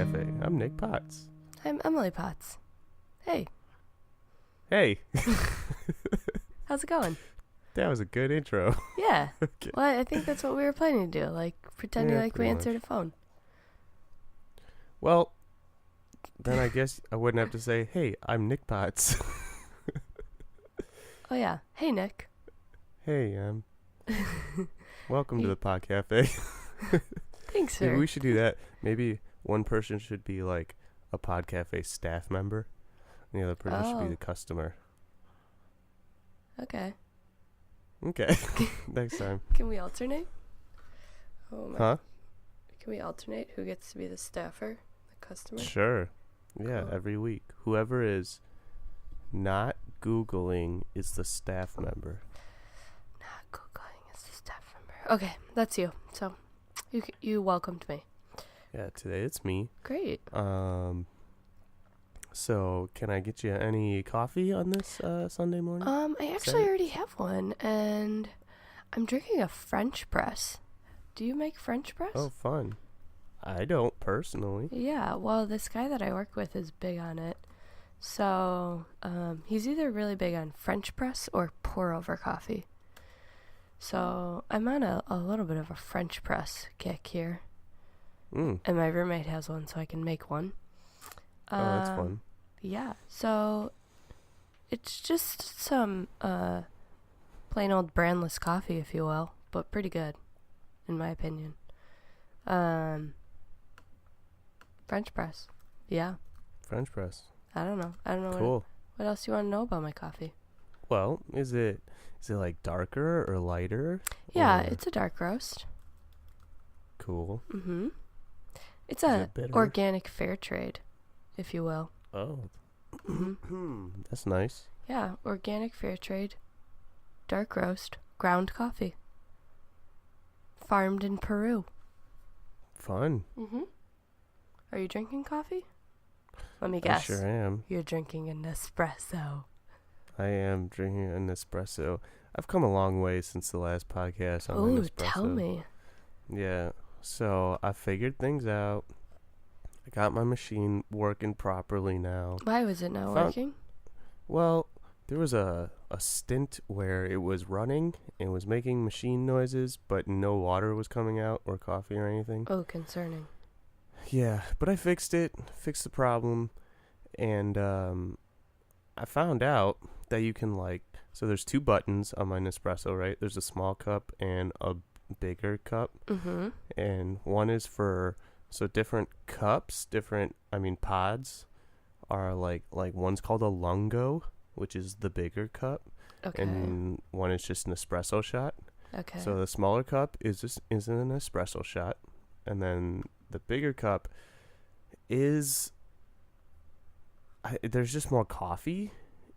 Cafe. I'm Nick Potts. I'm Emily Potts. Hey. Hey. How's it going? That was a good intro. Yeah. Okay. Well, I think that's what we were planning to do, like pretending like we pretty answered much. a phone. Well, then I guess I wouldn't have to say, hey, I'm Nick Potts. Oh, yeah. Hey, Nick. Hey, welcome to the Pod Cafe. Thanks, sir. Maybe we should do that. Maybe one person should be like a Pod Cafe staff member, and the other person should be the customer. Okay. Okay. Next time. Can we alternate? Oh, my. Huh? Can we alternate? Who gets to be the staffer? The customer? Sure. Yeah, Cool. every week. Whoever is not Googling is the staff member. Not Googling is the staff member. Okay, that's you. So, you welcomed me. Yeah, today it's me. Great. So can I get you any coffee on this Sunday morning? I actually already have one, and I'm drinking a French press. Do you make French press? Oh, fun. I don't personally. Yeah, well, this guy that I work with is big on it. So, he's either really big on French press or pour over coffee. So, I'm on a little bit of a French press kick here. Mm. And my roommate has one, so I can make one. Oh, that's fun. Yeah, so it's just some plain old brandless coffee, if you will, but pretty good, in my opinion. French press. Yeah. French press. I don't know. Cool. What else do you want to know about my coffee? Well, is it like darker or lighter? Yeah, or... it's a dark roast. Cool. Mm-hmm. It's Is a it bitter? organic fair trade, if you will. Oh. Mm-hmm. That's nice. Yeah, organic fair trade, dark roast, ground coffee. Farmed in Peru. Fun. Mm-hmm. Are you drinking coffee? Let me guess. I sure am. You're drinking an espresso. I am drinking an espresso. I've come a long way since the last podcast on my Oh, espresso. tell me. Yeah. So I figured things out. I got my machine working properly now. Why was it not working? Well, there was a stint where it was running and was making machine noises, but no water was coming out or coffee or anything. Oh, concerning. Yeah, but I fixed the problem, and I found out that you can so there's two buttons on my Nespresso, right? There's a small cup and a bigger cup, Mm-hmm. and one is for different cups, pods are like one's called a lungo, which is the bigger cup, Okay. and one is just an espresso shot. Okay. So the smaller cup is an espresso shot, and then the bigger cup is there's just more coffee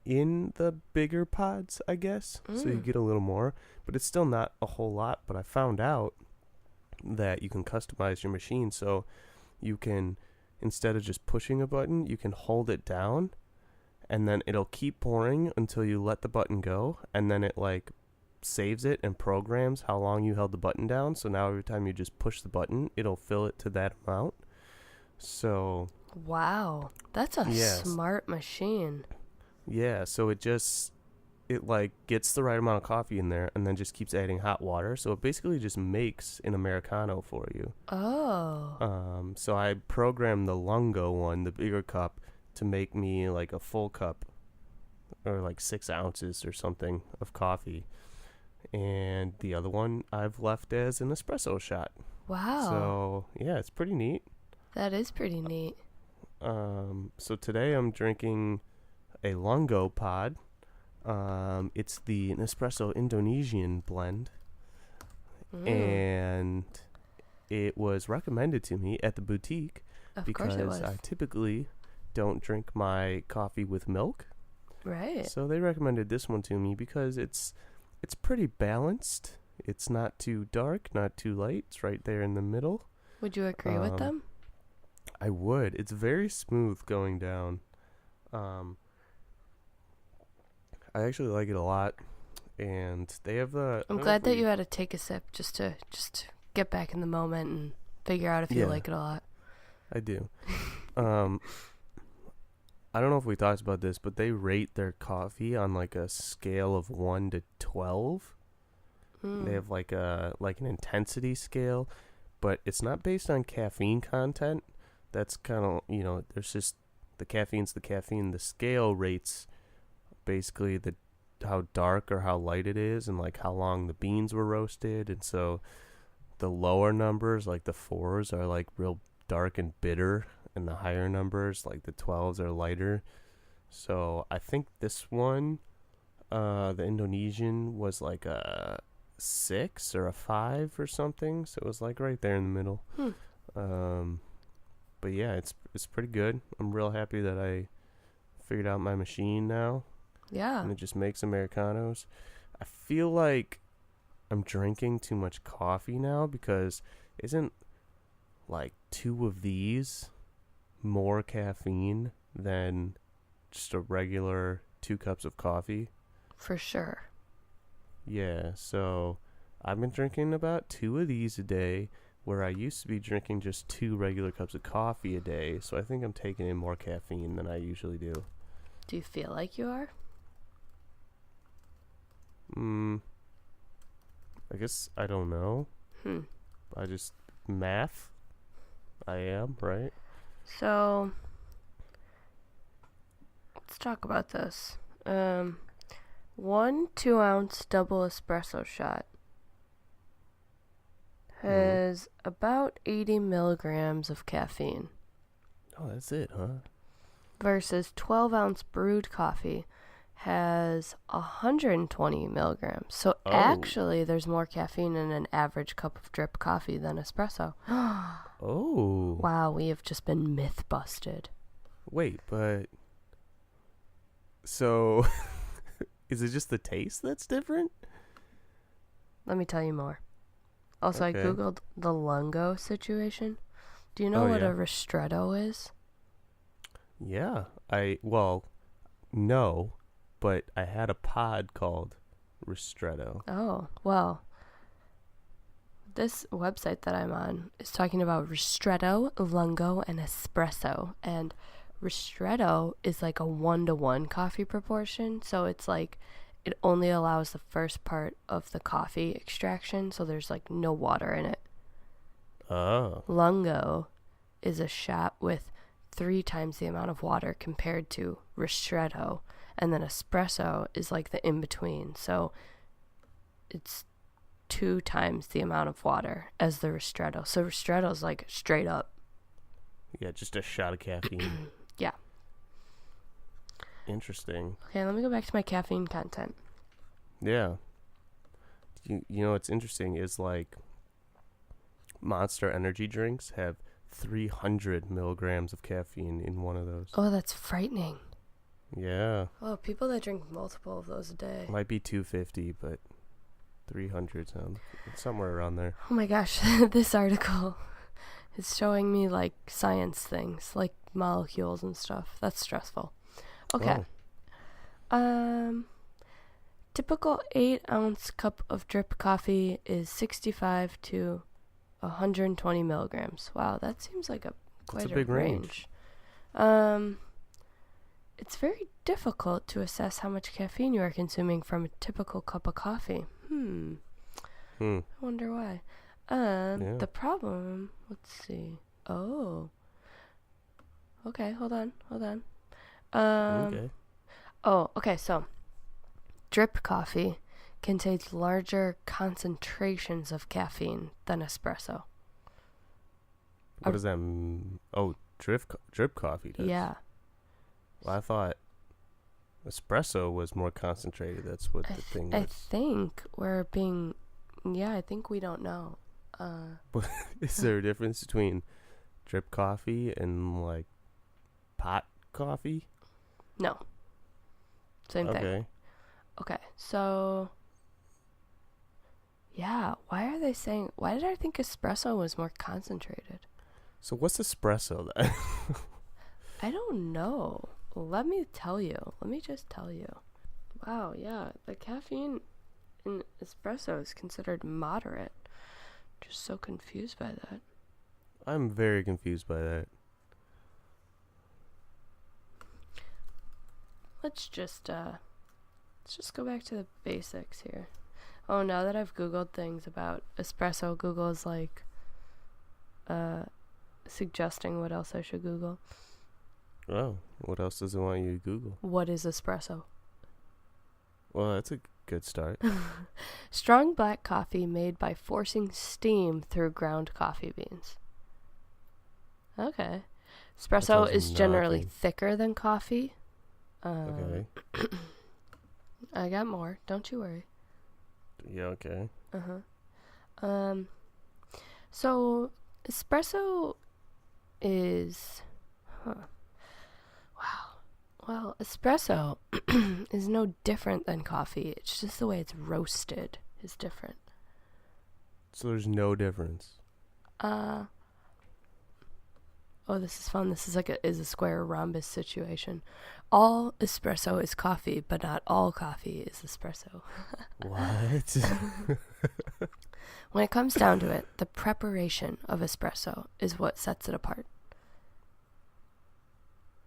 in the bigger pods, I guess. So you get a little more, but it's still not a whole lot. But I found out that you can customize your machine, so you can, instead of just pushing a button, you can hold it down, and then it'll keep pouring until you let the button go, and then it saves it and programs how long you held the button down. So now every time you just push the button, it'll fill it to that amount. So wow, that's a Yes. smart machine. yeah, so it gets the right amount of coffee in there, and then just keeps adding hot water. So it basically just makes an Americano for you. Oh. So I programmed the Lungo one, the bigger cup, to make me a full cup, or 6 ounces or something of coffee. And the other one I've left as an espresso shot. Wow. So yeah, it's pretty neat. That is pretty neat. So today I'm drinking a Lungo pod. It's the Nespresso Indonesian blend, and it was recommended to me at the boutique Of course it was. because I typically don't drink my coffee with milk. Right. So they recommended this one to me because it's pretty balanced. It's not too dark, not too light. It's right there in the middle. Would you agree with them? I would. It's very smooth going down. I actually like it a lot, and they have the. I'm glad that you had to take a sip just to get back in the moment and figure out if you Yeah. like it a lot. I do. Um, I don't know if we talked about this, but they rate their coffee on like a scale of 1 to 12. They have like an intensity scale, but it's not based on caffeine content. That's kind of, there's just the caffeine's the caffeine. The scale rates basically the how dark or how light it is and like how long the beans were roasted. And so the lower numbers, like the 4s, are like real dark and bitter, and the higher numbers, like the 12s, are lighter. So I think this one, the Indonesian, was like a 6 or a 5 or something. So it was like right there in the middle. But yeah, it's pretty good. I'm real happy that I figured out my machine now. Yeah. And it just makes Americanos. I feel like I'm drinking too much coffee now, because isn't like 2 of these more caffeine than just a regular 2 cups of coffee? For sure. Yeah, so I've been drinking about 2 of these a day, where I used to be drinking just 2 regular cups of coffee a day. So I think I'm taking in more caffeine than I usually do. Do you feel like you are? I guess I don't know. I just math. I am, right? So let's talk about this. 1 2-ounce double espresso shot has about 80 milligrams of caffeine. Oh, that's it, huh? Versus 12-ounce brewed coffee has 120 milligrams. So actually, there's more caffeine in an average cup of drip coffee than espresso. Oh. Wow, we have just been myth busted. Wait, but... So, is it just the taste that's different? Let me tell you more. Also, Okay. I googled the lungo situation. Do you know what a ristretto is? Yeah. No, but I had a pod called Ristretto. Oh, well, this website that I'm on is talking about ristretto, lungo, and espresso. And ristretto is like a 1-to-1 coffee proportion. So it's like it only allows the first part of the coffee extraction. So there's like no water in it. Oh. Lungo is a shot with 3 times the amount of water compared to ristretto. And then espresso is like the in-between. So it's 2 times the amount of water as the ristretto. So ristretto is like straight up. Yeah, just a shot of caffeine. Yeah. Interesting. Okay, let me go back to my caffeine content. Yeah. You know what's interesting is like Monster energy drinks have 300 milligrams of caffeine in one of those. Oh, that's frightening. Yeah. Oh, people that drink multiple of those a day. Might be 250, but 300 sounds somewhere around there. Oh my gosh, this article is showing me like science things, like molecules and stuff. That's stressful. Okay. Oh. Typical 8-ounce cup of drip coffee is 65 to 120 milligrams. Wow, that seems like quite a big range. It's very difficult to assess how much caffeine you are consuming from a typical cup of coffee. I wonder why. The problem, let's see. Oh. Okay, hold on. Okay. Oh, okay, so drip coffee contains larger concentrations of caffeine than espresso. What does that mean? Oh, drip coffee does? Yeah. Well, I thought espresso was more concentrated. That's what the thing was. I think I think we don't know. Is there a difference between drip coffee and like pot coffee? No. Same thing. Okay, so yeah, why did I think espresso was more concentrated? So what's espresso then? I don't know. Let me just tell you. Wow, yeah, the caffeine in espresso is considered moderate. Just so confused by that. I'm very confused by that. let's just go back to the basics here. Oh, now that I've Googled things about espresso, Google is like suggesting what else I should Google. Oh, what else does it want you to Google? What is espresso? Well, that's a good start. Strong black coffee made by forcing steam through ground coffee beans. Okay. Espresso is generally thicker than coffee. Okay. I got more. Don't you worry. Yeah, okay. So espresso is... Wow. Well, espresso is no different than coffee. It's just the way it's roasted is different. So there's no difference. Oh, this is fun. This is like a square rhombus situation. All espresso is coffee, but not all coffee is espresso. What? When it comes down to it, the preparation of espresso is what sets it apart.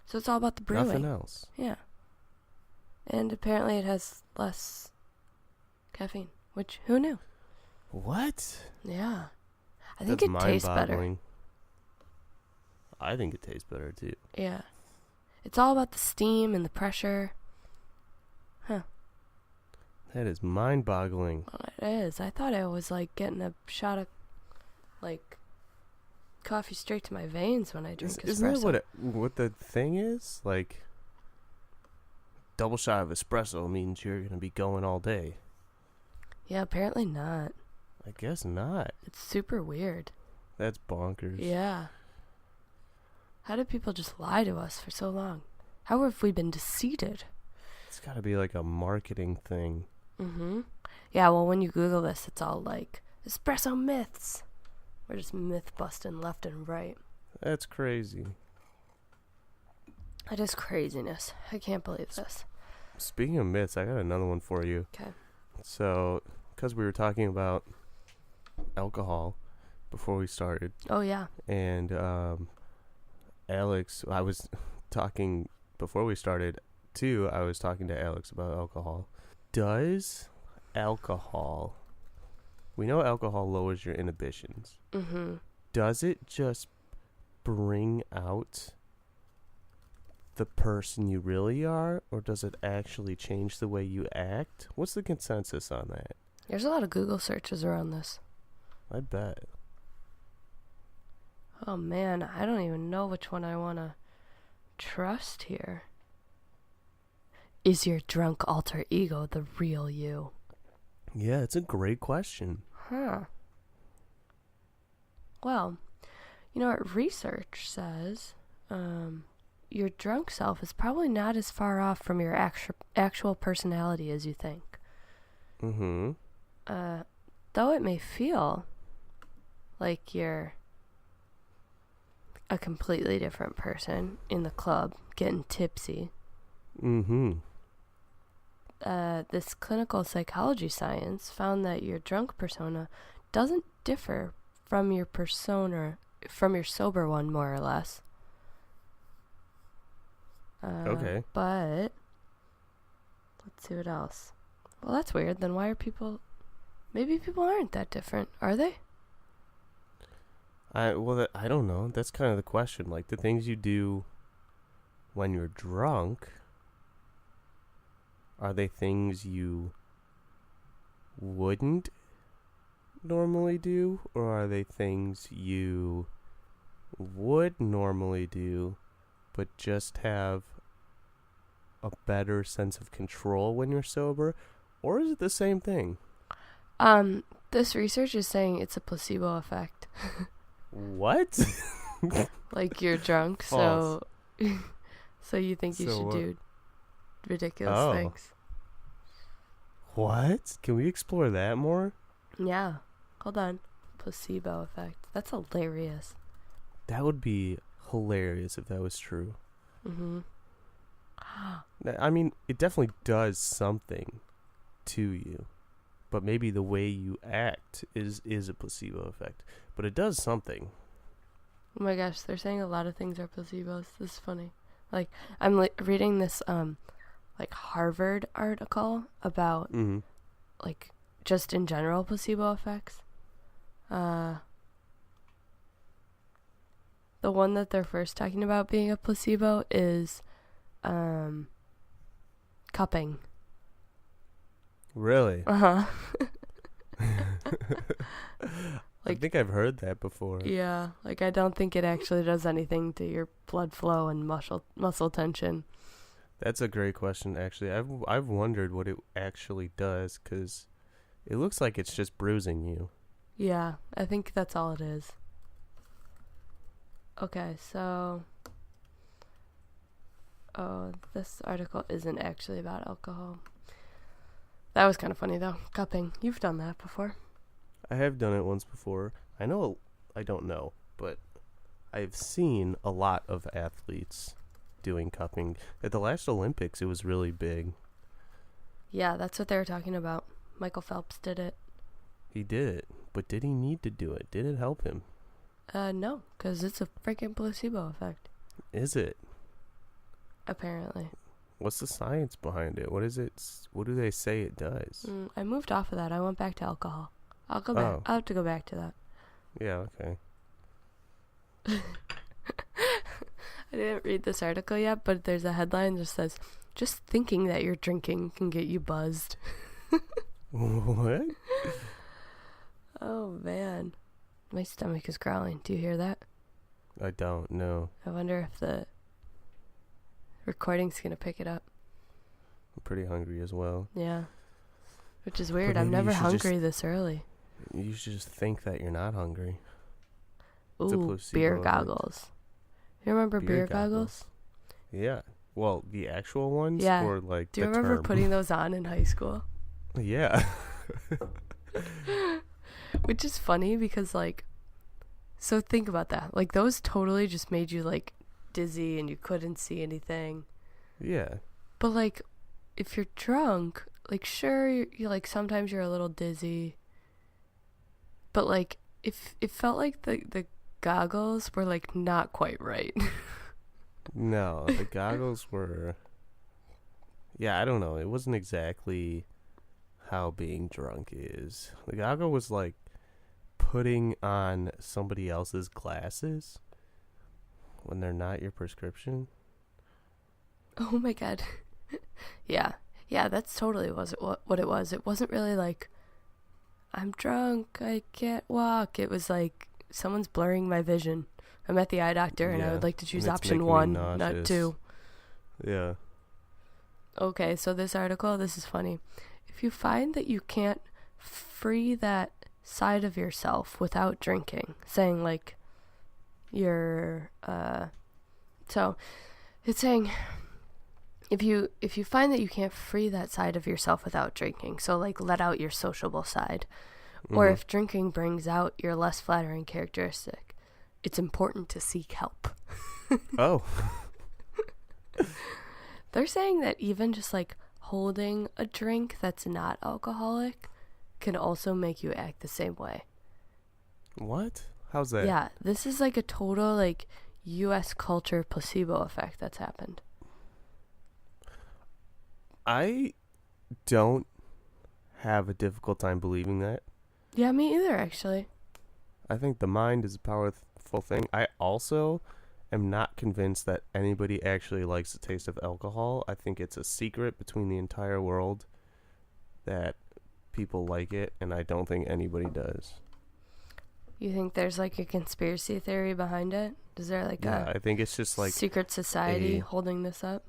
So it's all about the brewing. Nothing else. Yeah. And apparently it has less caffeine, which, who knew? What? Yeah. I think it tastes better. I think it tastes better, too. Yeah. It's all about the steam and the pressure. Huh. That is mind-boggling. Well, it is. I thought I was, like, getting a shot of, like, coffee straight to my veins when I drink espresso. Isn't that what the thing is? Like, double shot of espresso means you're going to be going all day. Yeah, apparently not. I guess not. It's super weird. That's bonkers. Yeah. How did people just lie to us for so long? How have we been deceived? It's got to be like a marketing thing. Mm-hmm. Yeah, well, when you Google this, it's all like, espresso myths. We're just myth busting left and right. That's crazy. That is craziness. I can't believe this. Speaking of myths, I got another one for you. Okay. So, because we were talking about alcohol before we started. Oh, yeah. And Alex, I was talking, before we started, too, I was talking to Alex about alcohol. Does alcohol... We know alcohol lowers your inhibitions. Mm-hmm. Does it just bring out the person you really are, or does it actually change the way you act? What's the consensus on that? There's a lot of Google searches around this. I bet. Oh, man, I don't even know which one I want to trust here. Is your drunk alter ego the real you? Yeah, it's a great question. Huh. Well, you know what research says? Your drunk self is probably not as far off from your actual personality as you think. Mm-hmm. Though it may feel like you're a completely different person in the club, getting tipsy. Mm-hmm. This clinical psychology science found that your drunk persona doesn't differ from your sober one, more or less. Okay. But let's see what else. Well, that's weird. Then why are people... Maybe people aren't that different, are they? I don't know. That's kind of the question. Like, the things you do when you're drunk, are they things you wouldn't normally do, or are they things you would normally do but just have a better sense of control when you're sober? Or is it the same thing? This research is saying it's a placebo effect. What? Like, you're drunk, so so you think you should do ridiculous things. What? Can we explore that more? Yeah. Hold on. Placebo effect. That's hilarious. That would be hilarious if that was true. Mm-hmm. I mean, it definitely does something to you. But maybe the way you act is a placebo effect. But it does something. Oh my gosh, they're saying a lot of things are placebos. This is funny. Like, I'm reading this like Harvard article about like just in general placebo effects. The one that they're first talking about being a placebo is cupping. Really? Uh-huh. I think I've heard that before. Yeah, like I don't think it actually does anything to your blood flow and muscle tension. That's a great question, actually. I've wondered what it actually does, because it looks like it's just bruising you. Yeah, I think that's all it is. Okay, so... Oh, this article isn't actually about alcohol. That was kind of funny, though. Cupping. You've done that before. I have done it once before. I don't know, but I've seen a lot of athletes doing cupping. At the last Olympics, it was really big. Yeah, that's what they were talking about. Michael Phelps did it. He did it, but did he need to do it? Did it help him? No, because it's a freaking placebo effect. Is it? Apparently. What's the science behind it? What is it? What do they say it does? I moved off of that. I went back to alcohol. I'll go back. Oh. I'll have to go back to that. Yeah, okay. I didn't read this article yet, but there's a headline that says, "Just thinking that you're drinking can get you buzzed." What? Oh, man. My stomach is growling. Do you hear that? I don't know. I wonder if the recording's going to pick it up. I'm pretty hungry as well. Yeah. Which is weird. But I'm maybe never you should hungry this early. You should just think that you're not hungry. Ooh, beer goggles. You remember beer goggles? Yeah. Well, the actual ones? Yeah. Or like Do you the remember term? putting those on in high school? Yeah. Which is funny because, like, so think about that. Like, those totally just made you, like, dizzy and you couldn't see anything. Yeah. But, like, if you're drunk, like, sure, you're like, sometimes you're a little dizzy. But, like, if it felt like the goggles were, like, not quite right. No, the goggles were... Yeah, I don't know. It wasn't exactly how being drunk is. The goggle was like putting on somebody else's glasses when they're not your prescription. Oh my god. Yeah, that's totally what it was. It wasn't really like, I'm drunk, I can't walk. It was like, someone's blurring my vision. I'm at the eye doctor and I would like to choose option 1, not 2. Yeah. Okay, so this article, this is funny. If you find that you can't free that side of yourself without drinking, saying like you're so it's saying if you find that you can't free that side of yourself without drinking, so like let out your sociable side, or if drinking brings out your less flattering characteristic, it's important to seek help. Oh. They're saying that even just like holding a drink that's not alcoholic can also make you act the same way. What? How's that? Yeah, this is like a total like U.S. culture placebo effect that's happened. I don't have a difficult time believing that. Yeah, me either, actually. I think the mind is a powerful thing. I also am not convinced that anybody actually likes the taste of alcohol. I think it's a secret between the entire world that people like it, and I don't think anybody does. You think there's like a conspiracy theory behind it? Is there like I think it's just like secret society holding this up?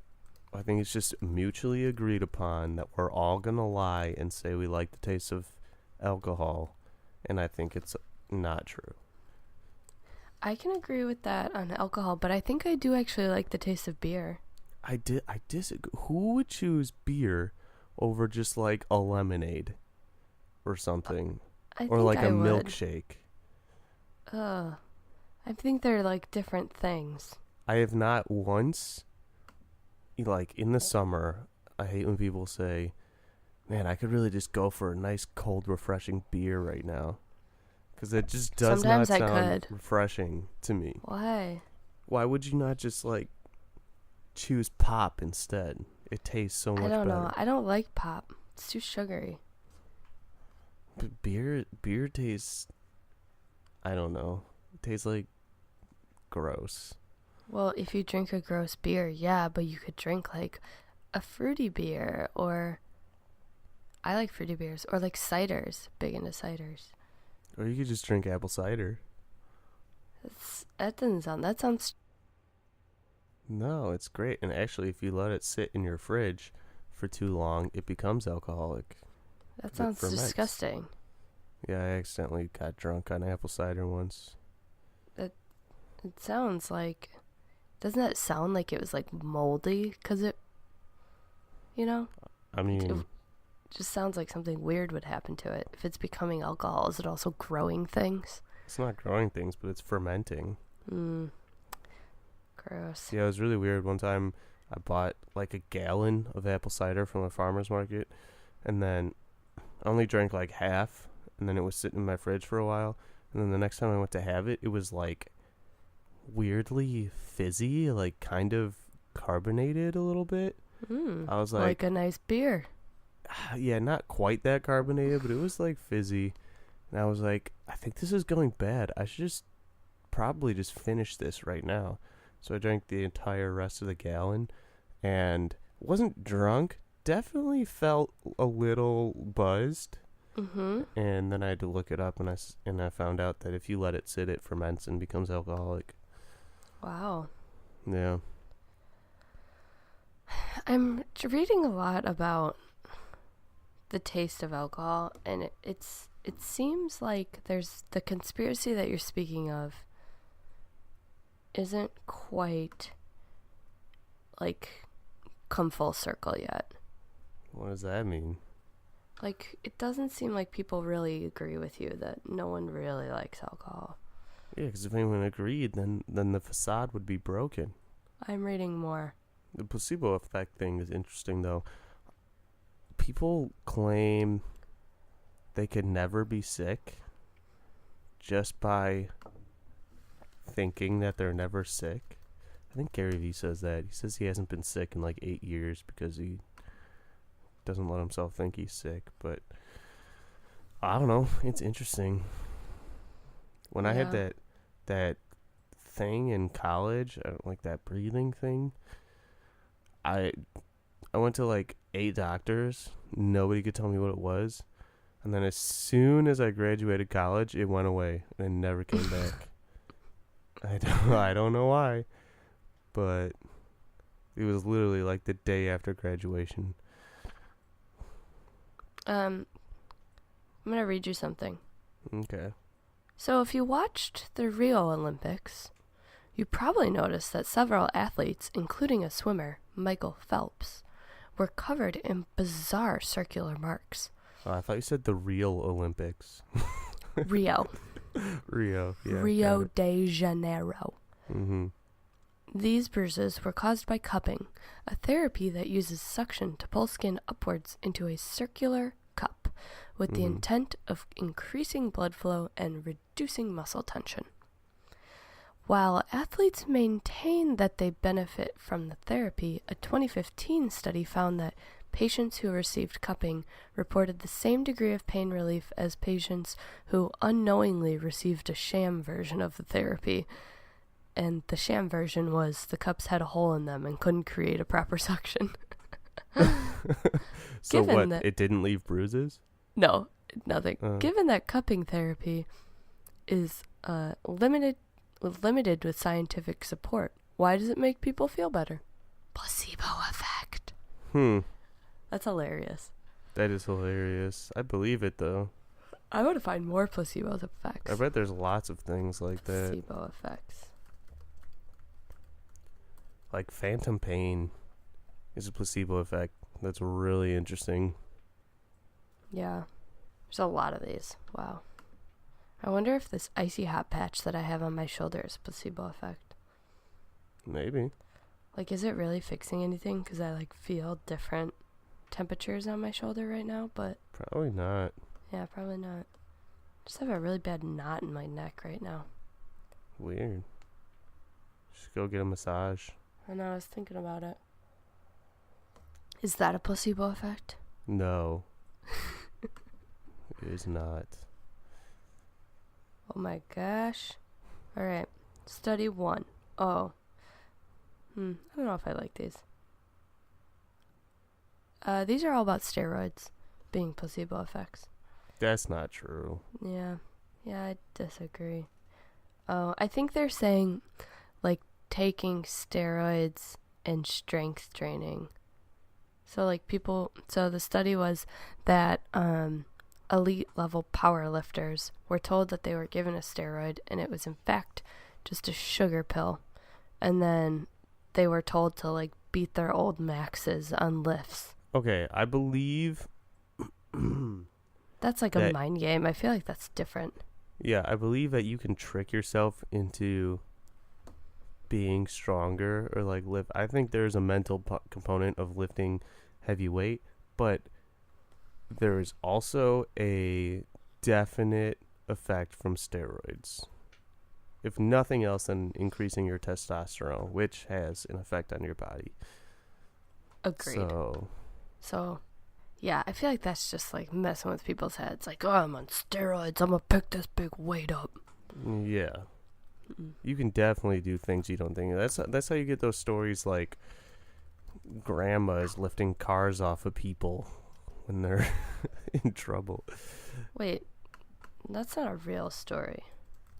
I think it's just mutually agreed upon that we're all gonna lie and say we like the taste of alcohol, and I think it's not true. I can agree with that on alcohol, but I think I do actually like the taste of beer. I disagree. Who would choose beer over just like a lemonade or something, or like a milkshake? I think they're like different things. I have not once, like in the summer, I hate when people say, man, I could really just go for a nice cold refreshing beer right now. Because it just does Sometimes not I sound could. refreshing to me. Why? Why would you not just like choose pop instead? It tastes so much I don't better. know. I don't like pop. It's too sugary. But beer tastes, I don't know. It tastes like gross. Well, if you drink a gross beer, yeah, but you could drink like a fruity beer, or I like fruity beers, or like ciders. Big into ciders. Or you could just drink apple cider. That sounds. No, it's great. And actually, if you let it sit in your fridge for too long, it becomes alcoholic. That sounds disgusting. Yeah, I accidentally got drunk on apple cider once. It sounds like. Doesn't that sound like it was like moldy? Because it. You know? I mean. It just sounds like something weird would happen to it. If it's becoming alcohol, is it also growing things? It's not growing things, but it's fermenting. Gross. Yeah, it was really weird. One time I bought like a gallon of apple cider from a farmer's market, and then I only drank like half, and then it was sitting in my fridge for a while. And then the next time I went to have it, it was like weirdly fizzy, like kind of carbonated a little bit. I was like a nice beer. Yeah, not quite that carbonated, but it was like fizzy. And I was like, I think this is going bad. I should probably just finish this right now. So I drank the entire rest of the gallon and wasn't drunk. Definitely felt a little buzzed. Mm-hmm. And then I had to look it up, and I found out that if you let it sit, it ferments and becomes alcoholic. Wow. Yeah. I'm reading a lot about the taste of alcohol, and it seems like there's the conspiracy that you're speaking of isn't quite like come full circle yet. What does that mean? Like, it doesn't seem like people really agree with you that no one really likes alcohol. Yeah, because if anyone agreed, then the facade would be broken. I'm reading more. The placebo effect thing is interesting, though. People claim they could never be sick just by thinking that they're never sick. I think Gary Vee says that. He says he hasn't been sick in like 8 years because he doesn't let himself think he's sick. But I don't know. It's interesting. When I had that thing in college, like that breathing thing, I went to like 8 doctors. Nobody could tell me what it was. And then as soon as I graduated college, it went away and it never came back. I don't know why, but it was literally like the day after graduation. I'm going to read you something. Okay. So if you watched the Rio Olympics, you probably noticed that several athletes, including a swimmer, Michael Phelps, were covered in bizarre circular marks. Oh, I thought you said the real Olympics. Rio. Rio, yeah. Rio de Janeiro. Mm-hmm. These bruises were caused by cupping, a therapy that uses suction to pull skin upwards into a circular cup with the intent of increasing blood flow and reducing muscle tension. While athletes maintain that they benefit from the therapy, a 2015 study found that patients who received cupping reported the same degree of pain relief as patients who unknowingly received a sham version of the therapy. And the sham version was the cups had a hole in them and couldn't create a proper suction. So what, it didn't leave bruises? No, nothing. Given that cupping therapy is limited with scientific support, why does it make people feel better? Placebo effect. That's hilarious. That is hilarious. I believe it, though. I want to find more placebo effects. I bet there's lots of things like that. Placebo effects. Like phantom pain is a placebo effect. That's really interesting. Yeah. There's a lot of these. Wow. I wonder if this icy hot patch that I have on my shoulder is placebo effect. Maybe. Like, is it really fixing anything? Because I, like, feel different temperatures on my shoulder right now, but... Probably not. Yeah, probably not. Just have a really bad knot in my neck right now. Weird. Just go get a massage. I know, I was thinking about it. Is that a placebo effect? No. It is not. Oh my gosh. All right. Study 1. Oh. I don't know if I like these. These are all about steroids being placebo effects. That's not true. Yeah. Yeah, I disagree. Oh, I think they're saying, like, taking steroids and strength training. So, like, so the study was that elite level power lifters were told that they were given a steroid and it was in fact just a sugar pill. And then they were told to, like, beat their old maxes on lifts. Okay, I believe That's like a mind game. I feel like that's different. Yeah, I believe that you can trick yourself into being stronger or like lift. I think there's a mental component of lifting heavy weight, but there is also a definite effect from steroids. If nothing else than increasing your testosterone, which has an effect on your body. Agreed. So, yeah, I feel like that's just like messing with people's heads. Like, oh, I'm on steroids. I'm going to pick this big weight up. Yeah. You can definitely do things you don't think. That's how you get those stories like grandmas lifting cars off of people when they're in trouble. Wait, that's not a real story.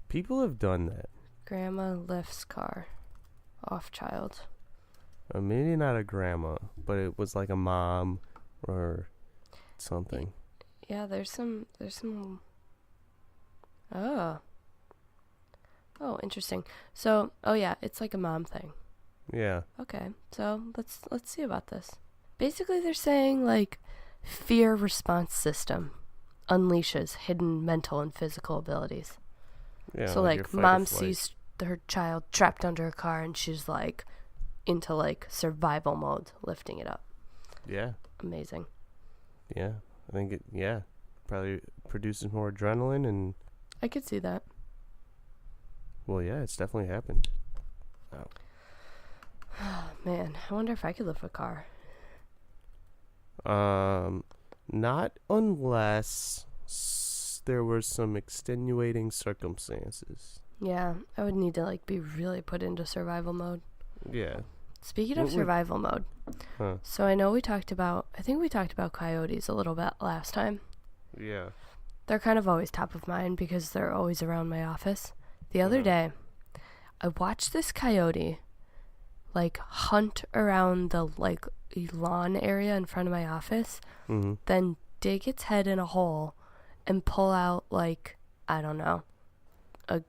People have done that. Grandma lifts car off child. Maybe not a grandma, but it was like a mom or something. Yeah, there's some. Oh, interesting. So, yeah, it's like a mom thing. Yeah. Okay, so let's see about this. Basically, they're saying like fear response system unleashes hidden mental and physical abilities. Yeah. So like mom sees her child trapped under a car and she's like into like survival mode, lifting it up. Yeah. Amazing. Yeah, I think it. Probably produces more adrenaline and. I could see that. Well, yeah, it's definitely happened. Oh. Man, I wonder if I could lift a car. Not unless there were some extenuating circumstances. Yeah, I would need to like be really put into survival mode. Yeah. Speaking of survival mode, so I know I think we talked about coyotes a little bit last time. Yeah. They're kind of always top of mind because they're always around my office. The other day, I watched this coyote like hunt around the like lawn area in front of my office, then dig its head in a hole and pull out like, I don't know, a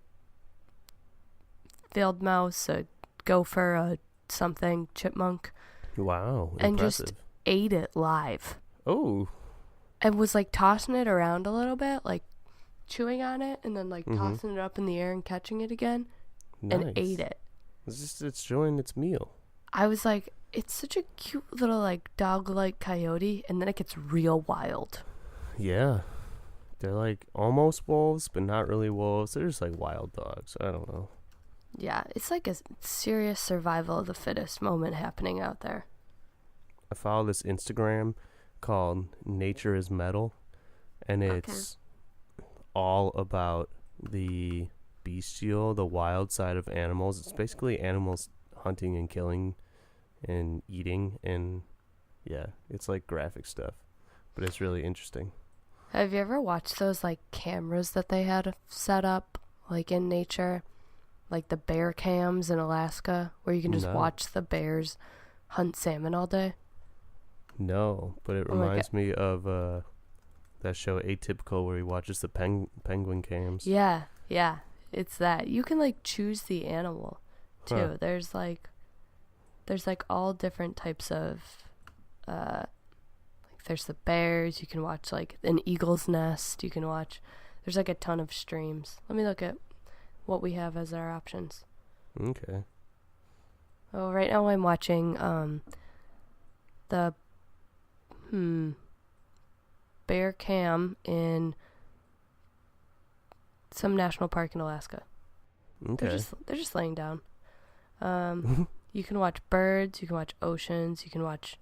field mouse, a gopher, a something, chipmunk. Wow. And impressive. just ate it live. Oh. And was like tossing it around a little bit, like chewing on it and then like tossing it up in the air and catching it again. Nice. And ate it. It's enjoying its meal. I was like, it's such a cute little like dog-like coyote, and then it gets real wild. Yeah. They're like almost wolves, but not really wolves. They're just like wild dogs. I don't know. Yeah, it's like a serious survival of the fittest moment happening out there. I follow this Instagram called Nature is Metal, and it's all about the bestial, the wild side of animals. It's basically animals hunting and killing and eating, and yeah, it's like graphic stuff, but it's really interesting. Have you ever watched those like cameras that they had set up like in nature, like the bear cams in Alaska, where you can just watch the bears hunt salmon all day? No, but it reminds me of that show Atypical, where he watches the penguin cams. Yeah, it's that. You can like choose the animal too. There's like all different types of like there's the bears. You can watch like an eagle's nest. You can watch. There's like a ton of streams. Let me look at what we have as our options. Okay. Oh, right now I'm watching the bear cam in some national park in Alaska. Okay. They're just laying down. You can watch birds, you can watch oceans, you can watch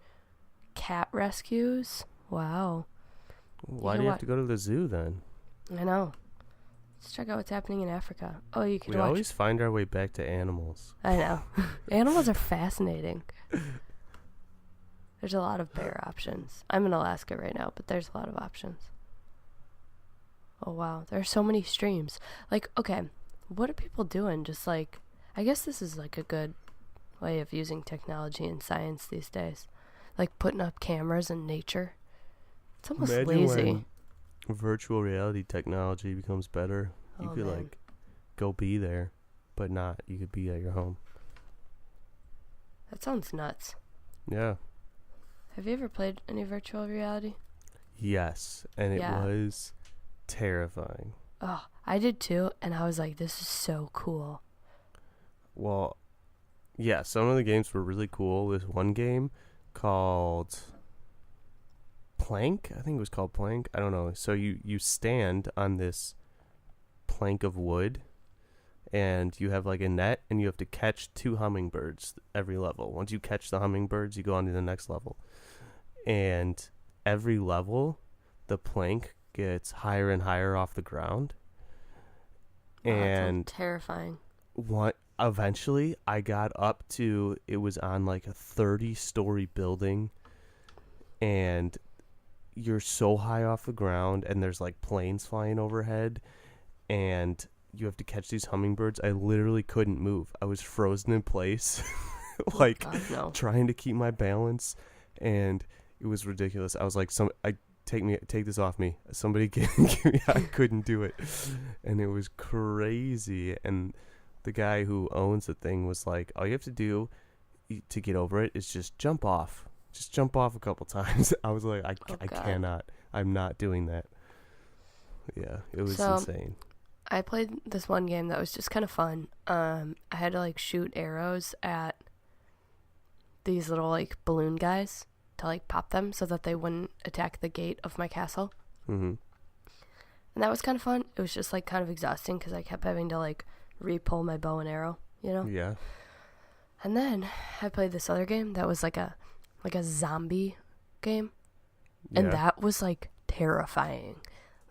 cat rescues. Wow. Why do you have to go to the zoo then? I know. Let's check out what's happening in Africa. Oh, you could We watch. always find our way back to animals. I know. Animals are fascinating. There's a lot of bear options. I'm in Alaska right now, but there's a lot of options. Oh, wow. There are so many streams. Like, okay, what are people doing? Just like, I guess this is like a good way of using technology and science these days. Like putting up cameras in nature. It's almost Imagine lazy. when virtual reality technology becomes better. You could man. like go be there, but not. You could be at your home. That sounds nuts. Yeah. Have you ever played any virtual reality? Yes, and it was terrifying. Oh, I did too, and I was like, this is so cool. Well, yeah, some of the games were really cool. This one game called Plank, I think it was called Plank. I don't know. So you stand on this plank of wood, and you have like a net, and you have to catch 2 hummingbirds every level. Once you catch the hummingbirds, you go on to the next level. And every level, the plank gets higher and higher off the ground. Oh, And that's terrifying. Eventually I got up to, it was on like a 30-story building, and you're so high off the ground, and there's like planes flying overhead, and you have to catch these hummingbirds. I literally couldn't move. I was frozen in place, like God, no. trying to keep my balance, and it was ridiculous. I was like, take this off me. Somebody get me. I couldn't do it. And it was crazy. And the guy who owns the thing was like, all you have to do to get over it is just jump off. Just jump off a couple times. I was like, I cannot. I'm not doing that. Yeah, it was insane. I played this one game that was just kind of fun. I had to like shoot arrows at these little like balloon guys to like pop them so that they wouldn't attack the gate of my castle. Mm-hmm. And that was kind of fun. It was just like kind of exhausting because I kept having to like re-pull my bow and arrow, you know? Yeah. And then I played this other game that was like a zombie game. And that was like terrifying.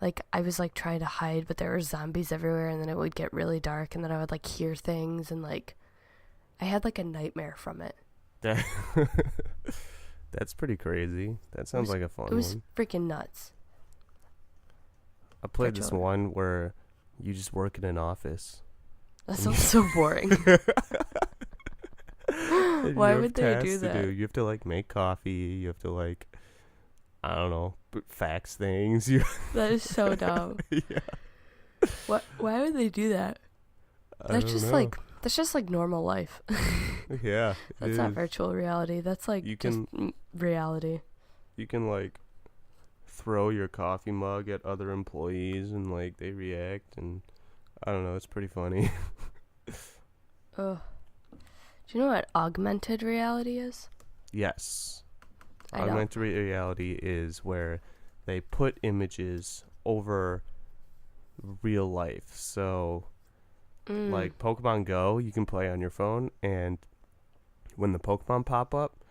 Like I was like trying to hide, but there were zombies everywhere, and then it would get really dark, and then I would like hear things, and like I had like a nightmare from it. That's pretty crazy. That sounds like a fun one. It was freaking nuts. I played this one where you just work in an office. That sounds so boring. Why would they do that? You have to like make coffee. You have to like, I don't know, fax things. That is so dumb. Yeah. What? Why would they do that? That's just like normal life. Yeah. That's not virtual reality. That's like reality. You can like throw your coffee mug at other employees and like they react, and I don't know, it's pretty funny. Ugh. Do you know what augmented reality is? Yes. I Augmented reality is where they put images over real life. So like Pokemon Go, you can play on your phone, and when the Pokemon pop up,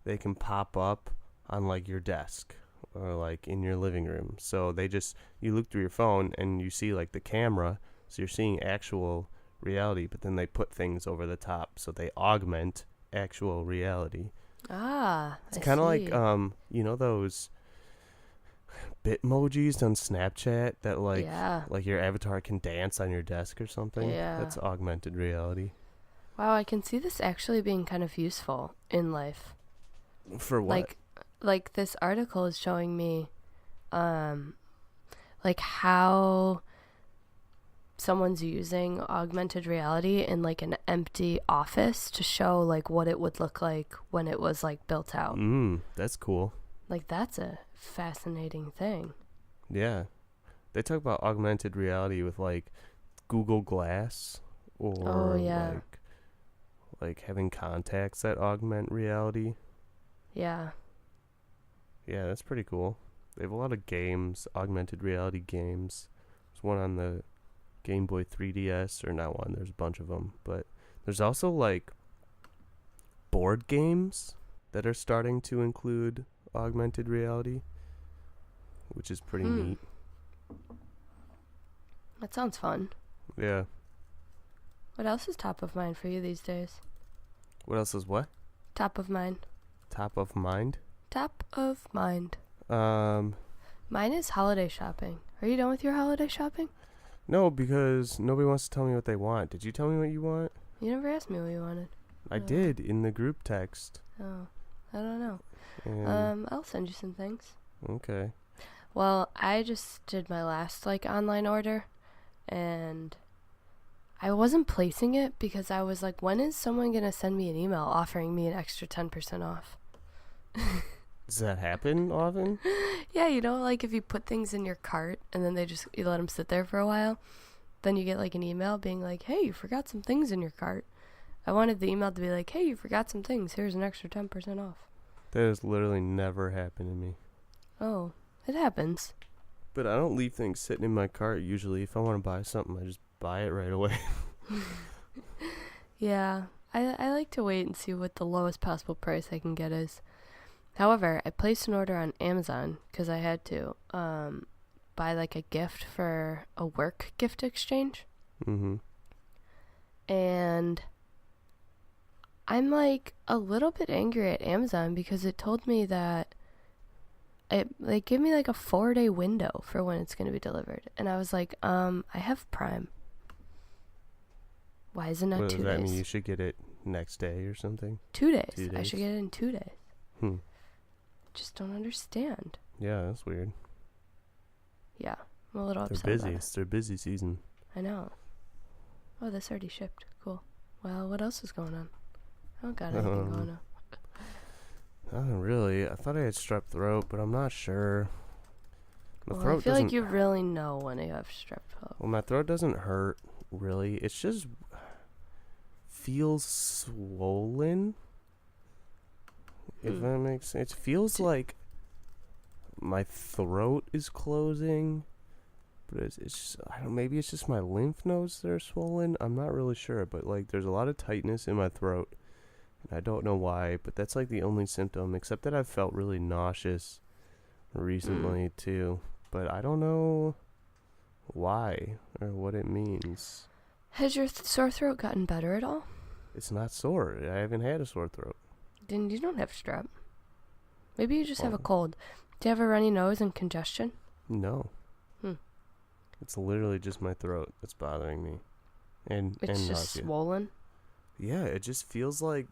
they can pop up on like your desk or like in your living room. So you look through your phone and you see like the camera, so you're seeing actual reality, but then they put things over the top, so they augment actual reality. It's kind of like you know those Bitmojis on Snapchat that like your avatar can dance on your desk or something. That's augmented reality. Wow, I can see this actually being kind of useful in life. For what? Like this article is showing me like how someone's using augmented reality in like an empty office to show like what it would look like when it was like built out. That's cool. Like that's a fascinating thing. Yeah. They talk about augmented reality with like Google Glass or like having contacts that augment reality. Yeah. Yeah, that's pretty cool. They have a lot of games, augmented reality games. There's one on the Game Boy 3DS, or not one, there's a bunch of them. But there's also like board games that are starting to include augmented reality, which is pretty neat. That sounds fun. Yeah. What else is top of mind for you these days? What else is what? Top of mind. Top of mind? Top of mind. Um, Mine is holiday shopping. Are you done with your holiday shopping? no, because nobody wants to tell me what they want. Did you tell me what you want? You never asked me what you wanted. I did in the group text. Oh, I don't know. And I'll send you some things. okay. Well, I just did my last online order, and I wasn't placing it because I was like, when is someone gonna send me an email offering me an extra 10% off? Does that happen often? Yeah, like if you put things in your cart and then you let them sit there for a while, then you get like an email being like, hey, you forgot some things in your cart. I wanted the email to be like, hey, you forgot some things. Here's an extra 10% off. That has literally never happened to me. Oh, it happens. But I don't leave things sitting in my cart usually. If I want to buy something, I just buy it right away. Yeah, I like to wait and see what the lowest possible price I can get is. However, I placed an order on Amazon because I had to buy like a gift for a work gift exchange. Mm-hmm. And I'm like a little bit angry at Amazon because it told me that they give me like a 4-day window for when it's going to be delivered. And I was like, I have Prime. Why is it not 2 days? Does that mean you should get it next day or something? 2 days. 2 days? I should get it in 2 days. Just don't understand. Yeah, that's weird. Yeah, I'm a little upset. They're busy. About it. It's their busy season. I know. Oh, this already shipped. Cool. Well, what else is going on? I don't got anything going on. Not really. I thought I had strep throat, but I'm not sure. Well, I feel like you really know when you have strep throat. Well, my throat doesn't hurt, really. It's just feels swollen. If that makes sense. It feels like my throat is closing, but it's just, I don't. Maybe it's just my lymph nodes that are swollen. I'm not really sure, but like there's a lot of tightness in my throat, and I don't know why. But that's like the only symptom, except that I've felt really nauseous recently too. But I don't know why or what it means. Has your sore throat gotten better at all? It's not sore. I haven't had a sore throat. Then you don't have strep. Maybe you just have a cold. Do you have a runny nose and congestion? No. It's literally just my throat that's bothering me. And it's just nausea. Swollen? Yeah, it just feels like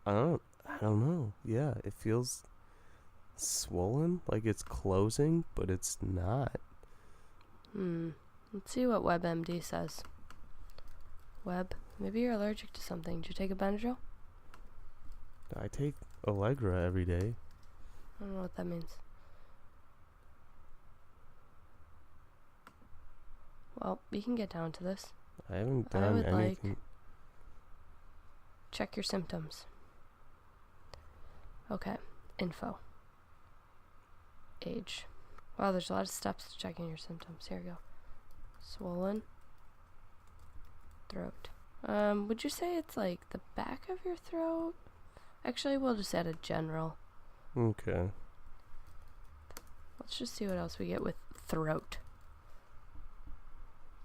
I don't know. Yeah, it feels swollen, like it's closing, but it's not. Let's see what WebMD says. Maybe you're allergic to something. Did you take a Benadryl? I take Allegra every day. I don't know what that means. Well, we can get down to this. I haven't done anything. Check your symptoms. Okay. Info. Age. Wow, there's a lot of steps to checking your symptoms. Here we go. Swollen. Throat. Would you say it's like the back of your throat? Actually, we'll just add a general. Okay. Let's just see what else we get with throat.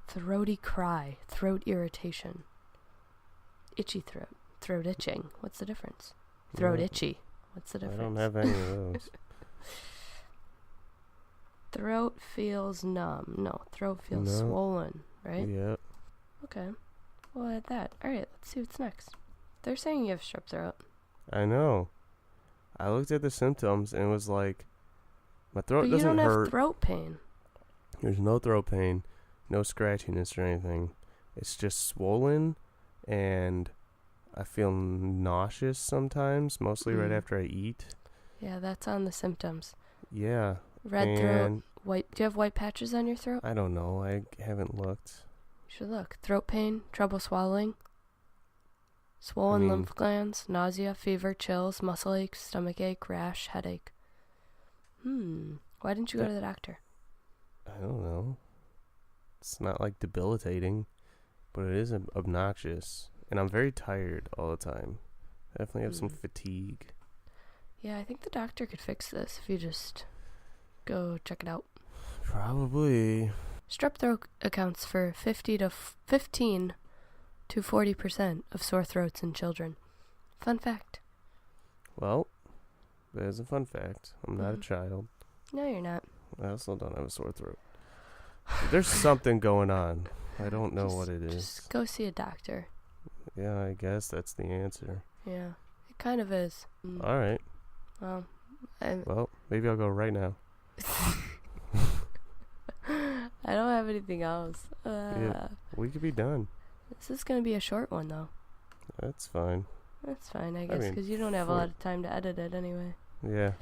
Throaty cry. Throat irritation. Itchy throat. Throat itching. What's the difference? Throat itchy. What's the difference? I don't have any of those. Throat feels numb. No, throat feels swollen, right? Yep. Okay. We'll add that. Alright, let's see what's next. They're saying you have strep throat. I know. I looked at the symptoms and it was like, my throat doesn't hurt. But you don't have throat pain. There's no throat pain, no scratchiness or anything. It's just swollen, and I feel nauseous sometimes, mostly right after I eat. Yeah, that's on the symptoms. Yeah. Red throat, white. Do you have white patches on your throat? I don't know. I haven't looked. You should look. Throat pain, trouble swallowing, swollen lymph glands, nausea, fever, chills, muscle aches, stomach ache, rash, headache. Why didn't you go to the doctor? I don't know. It's not like debilitating, but it is obnoxious. And I'm very tired all the time. I definitely have some fatigue. Yeah, I think the doctor could fix this if you just go check it out. Probably. Strep throat accounts for 15 to 40% of sore throats in children. Fun fact. Well, there's a fun fact. I'm not a child. No, you're not. I also don't have a sore throat. There's something going on. I don't know what it is. Just go see a doctor. Yeah, I guess that's the answer. Yeah, it kind of is. All right. Well, maybe I'll go right now. I don't have anything else. Yeah, we could be done. This is going to be a short one, though. That's fine. That's fine, I guess, because you don't have a lot of time to edit it anyway. Yeah.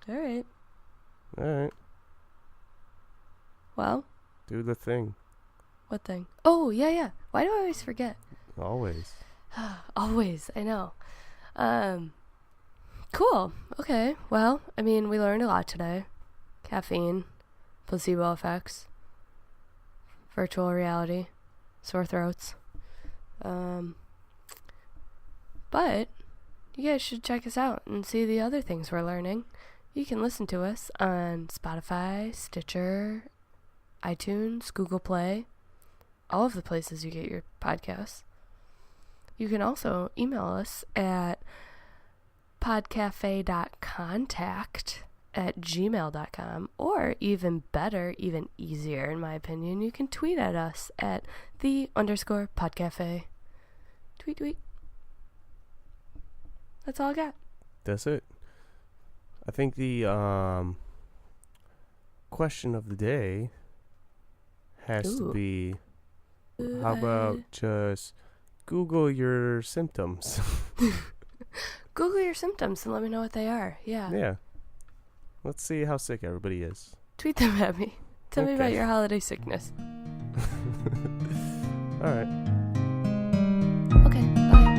All right. Well? Do the thing. What thing? Oh, yeah. Why do I always forget? Always. Always, I know. Cool. Okay. Well, I mean, we learned a lot today. Caffeine, placebo effects, virtual reality, sore throats. But you guys should check us out and see the other things we're learning. You can listen to us on Spotify, Stitcher, iTunes, Google Play, all of the places you get your podcasts. You can also email us at podcafe.contact@gmail.com, or even better, even easier in my opinion, you can tweet at us at _podcafe. Tweet. That's all I got. That's it. I think the question of the day has to be, how about just Google your symptoms? Google your symptoms and let me know what they are. Yeah. Yeah. Let's see how sick everybody is. Tweet them at me. Tell me about your holiday sickness. All right. Okay, bye.